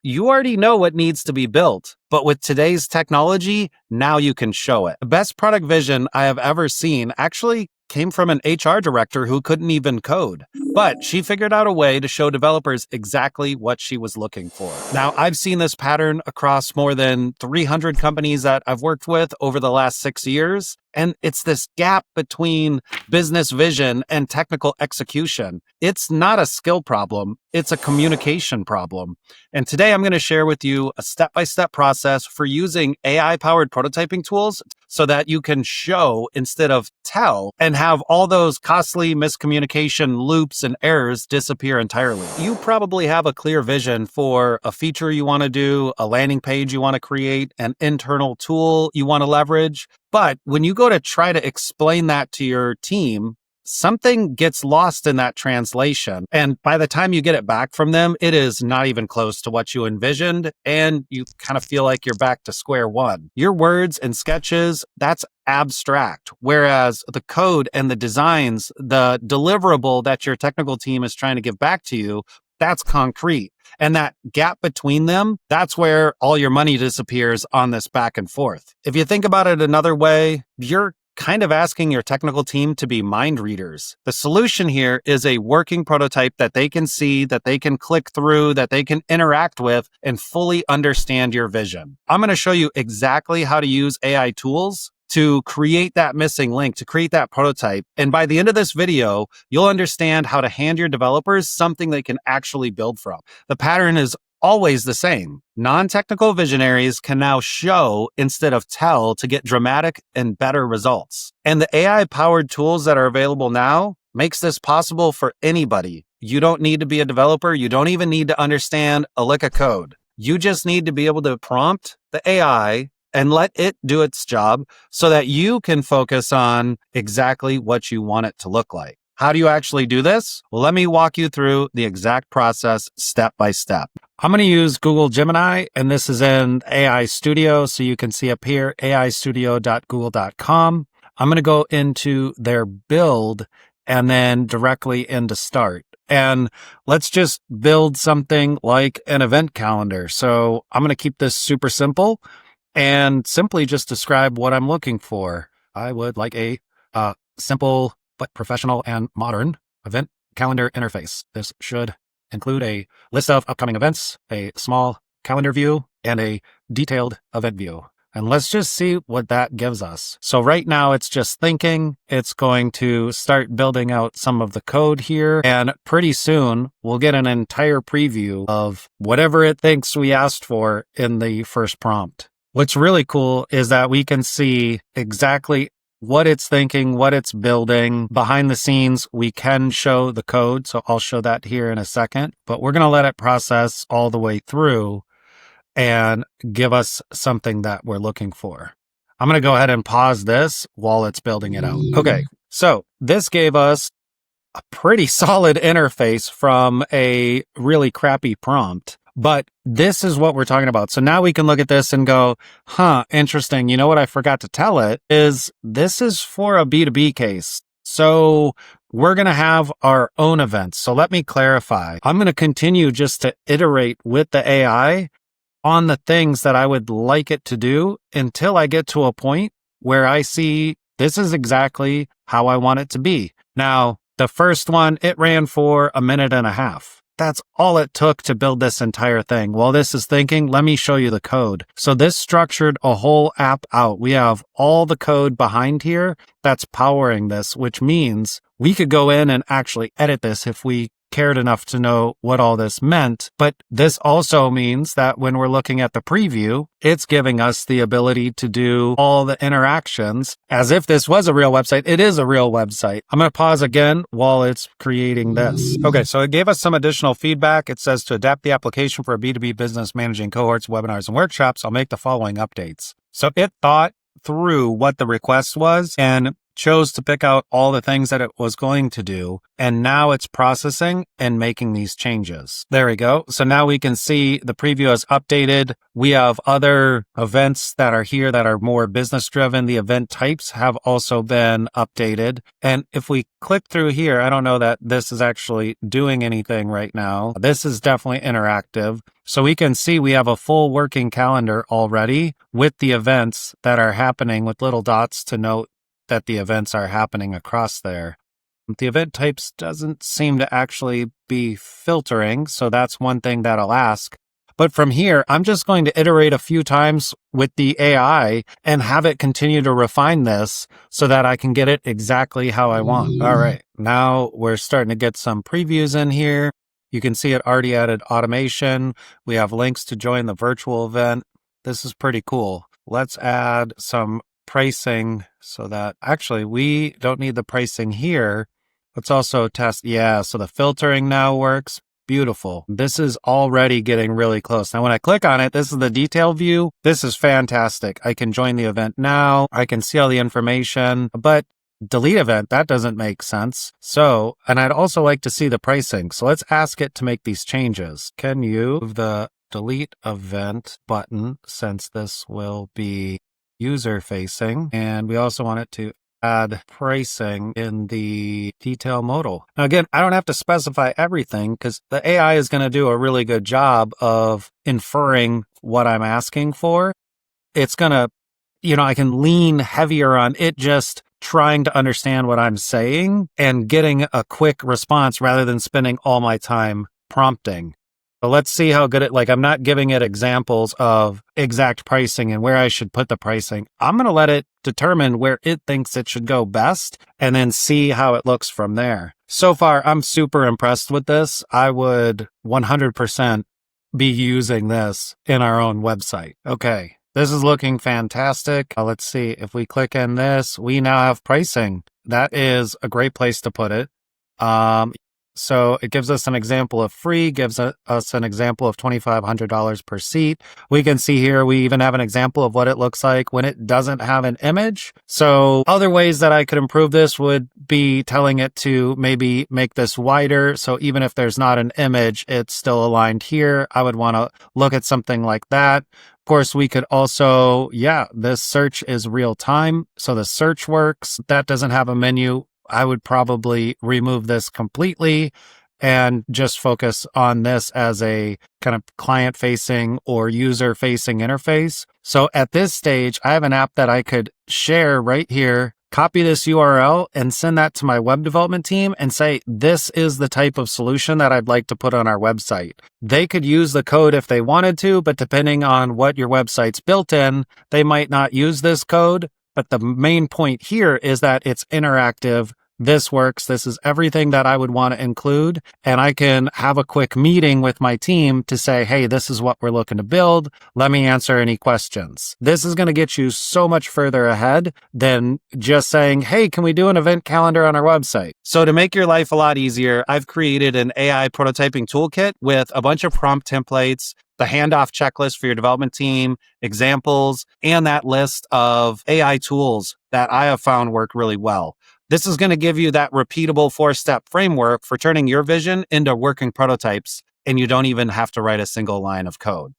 you already know what needs to be built. But with today's technology, now you can show it. The best product vision I have ever seen actually came from an HR director who couldn't even code. But she figured out a way to show developers exactly what she was looking for. Now, I've seen this pattern across more than 300 companies that I've worked with over the last 6 years. And it's this gap between business vision and technical execution. It's not a skill problem. It's a communication problem. And today I'm going to share with you a step-by-step process for using AI-powered prototyping tools so that you can show instead of tell and have all those costly miscommunication loops and errors disappear entirely. You probably have a clear vision for a feature you want to do, a landing page you want to create, an internal tool you want to leverage. But when you go to try to explain that to your team, something gets lost in that translation. And by the time you get it back from them, it is not even close to what you envisioned. And you kind of feel like you're back to square one. Your words and sketches, that's abstract. Whereas the code and the designs, the deliverable that your technical team is trying to give back to you, that's concrete. And that gap between them, that's where all your money disappears on this back and forth. If you think about it another way, you're kind of asking your technical team to be mind readers. The solution here is a working prototype that they can see, that they can click through, that they can interact with, and fully understand your vision. I'm going to show you exactly how to use AI tools to create that missing link, to create that prototype. And by the end of this video, you'll understand how to hand your developers something they can actually build from. The pattern is always the same. Non-technical visionaries can now show instead of tell to get dramatic and better results. And the AI-powered tools that are available now makes this possible for anybody. You don't need to be a developer. You don't even need to understand a lick of code. You just need to be able to prompt the AI and let it do its job so that you can focus on exactly what you want it to look like. How do you actually do this? Well, let me walk you through the exact process step by step. I'm going to use Google Gemini, and this is in AI Studio. So you can see up here, aistudio.google.com. I'm going to go into their build and then directly into start. And let's just build something like an event calendar. So I'm going to keep this super simple and simply just describe what I'm looking for. I would like a simple but professional and modern event calendar interface. This should include a list of upcoming events, a small calendar view, and a detailed event view. And let's just see what that gives us. So right now it's just thinking. It's going to start building out some of the code here. And pretty soon we'll get an entire preview of whatever it thinks we asked for in the first prompt. What's really cool is that we can see exactly what it's thinking, what it's building. Behind the scenes, we can show the code. So I'll show that here in a second, but we're going to let it process all the way through and give us something that we're looking for. I'm going to go ahead and pause this while it's building it out. Okay, so this gave us a pretty solid interface from a really crappy prompt. But this is what we're talking about. So now we can look at this and go, interesting. You know what I forgot to tell it is this is for a B2B case. So we're going to have our own events. So let me clarify. I'm going to continue just to iterate with the AI on the things that I would like it to do until I get to a point where I see this is exactly how I want it to be. Now, the first one, it ran for 1.5 minutes. That's all it took to build this entire thing. While this is thinking, let me show you the code. So this structured a whole app out. We have all the code behind here that's powering this, which means we could go in and actually edit this if we cared enough to know what all this meant. But this also means that when we're looking at the preview, it's giving us the ability to do all the interactions as if this was a real website. It is a real website. I'm going to pause again while it's creating this. Okay, so it gave us some additional feedback. It says to adapt the application for a B2B business managing cohorts, webinars, and workshops, I'll make the following updates. So it thought through what the request was and chose to pick out all the things that it was going to do, and now it's processing and making these changes. There we go. So now we can see the preview is updated. We have other events that are here that are more business driven. The event types have also been updated. And if we click through here, I don't know that this is actually doing anything right now. This is definitely interactive. So we can see we have a full working calendar already with the events that are happening with little dots to note that the events are happening across there. The event types doesn't seem to actually be filtering, so that's one thing that I'll ask. But from here, I'm just going to iterate a few times with the AI and have it continue to refine this so that I can get it exactly how I want. All right, now we're starting to get some previews in here. You can see it already added automation. We have links to join the virtual event. This is pretty cool. Let's add some pricing so that actually we don't need the pricing here. Let's also test. Yeah, so the filtering now works. Beautiful. This is already getting really close. Now, when I click on it, this is the detail view. This is fantastic. I can join the event now. I can see all the information, but delete event, that doesn't make sense. So, and I'd also like to see the pricing. So let's ask it to make these changes. Can you move the delete event button, since this will be user facing, and we also want it to add pricing in the detail modal. Now again, I don't have to specify everything because the AI is going to do a really good job of inferring what I'm asking for. It's going to, I can lean heavier on it just trying to understand what I'm saying and getting a quick response rather than spending all my time prompting. But let's see how good I'm not giving it examples of exact pricing and where I should put the pricing. I'm going to let it determine where it thinks it should go best and then see how it looks from there. So far, I'm super impressed with this. I would 100% be using this in our own website. Okay, this is looking fantastic. Let's see if we click in this, we now have pricing. That is a great place to put it. So it gives us an example of free, gives us an example of $2,500 per seat. We can see here, we even have an example of what it looks like when it doesn't have an image. So other ways that I could improve this would be telling it to maybe make this wider. So even if there's not an image, it's still aligned here. I would want to look at something like that. Of course, we could also, this search is real time. So the search works. That doesn't have a menu. I would probably remove this completely and just focus on this as a kind of client-facing or user-facing interface. So at this stage, I have an app that I could share right here, copy this URL and send that to my web development team and say, this is the type of solution that I'd like to put on our website. They could use the code if they wanted to, but depending on what your website's built in, they might not use this code. But the main point here is that it's interactive. This works. This is everything that I would want to include. And I can have a quick meeting with my team to say, hey, this is what we're looking to build. Let me answer any questions. This is going to get you so much further ahead than just saying, hey, can we do an event calendar on our website? So to make your life a lot easier, I've created an AI prototyping toolkit with a bunch of prompt templates, the handoff checklist for your development team, examples, and that list of AI tools that I have found work really well. This is going to give you that repeatable 4-step framework for turning your vision into working prototypes, and you don't even have to write a single line of code.